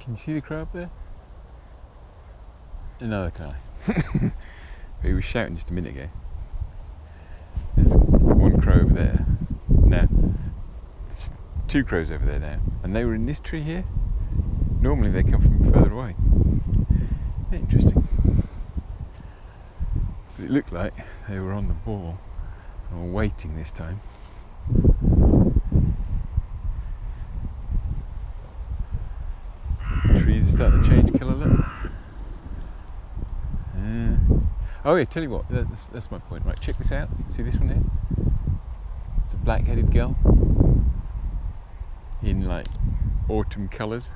Can you see the crow up there? Another guy. He was shouting just a minute ago. There's one crow over there. Now, there's two crows over there now. And they were in this tree here. Normally they come from further away. Interesting. But it looked like they were on the ball and were waiting this time. Trees starting to change colour, look. Oh yeah, tell you what, that's my point. Right, check this out. See this one here? It's a black-headed gull in like autumn colours.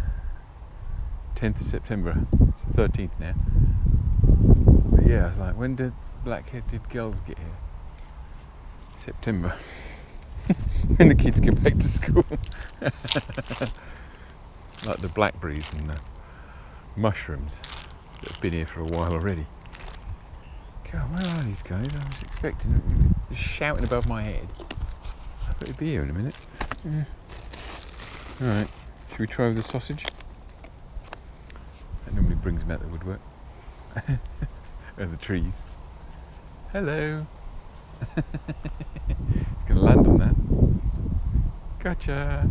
10th of September. It's the 13th now. But yeah, I was like, when did black-headed gulls get here? September. When the kids go back to school. Like the blackberries and the mushrooms that have been here for a while already. God, where are these guys? I was expecting them just shouting above my head. I thought he'd be here in a minute. Yeah. Alright, should we try with the sausage? That normally brings them out the woodwork. And the trees. Hello! It's going to land on that. Gotcha!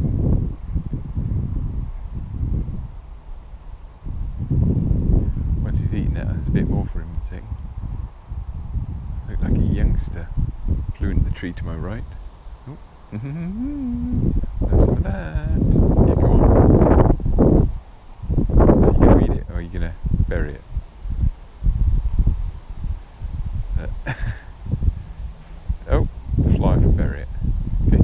Once he's eaten it, there's a bit more for him in a second. Looked like a youngster flew into the tree to my right. Oh. Have some of that. Yeah, go on. Are you going to eat it or are you going to bury it? Oh, fly for bury it. Okay.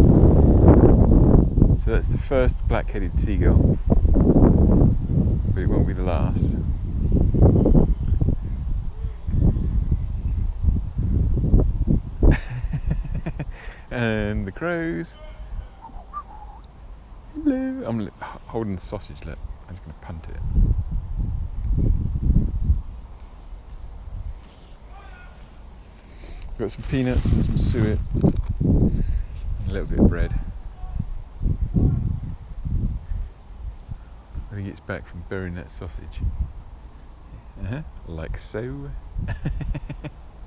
So that's the first black-headed seagull, but it won't be the last. And the crows. Hello. I'm holding the sausage, look. I'm just going to punt it. Got some peanuts and some suet. And a little bit of bread. When he gets back from burying that sausage. Like so.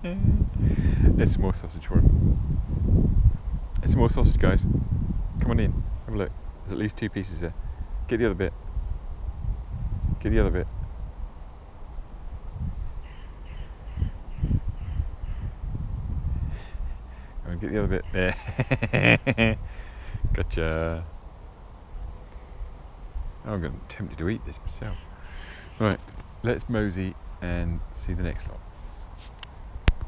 There's some more sausage for him. There's some more sausage, guys. Come on in, have a look. There's at least two pieces there. Get the other bit. Get the other bit. Come on, get the other bit. There. Gotcha. Oh, I'm getting tempted to eat this myself. Right, let's mosey and see the next lot.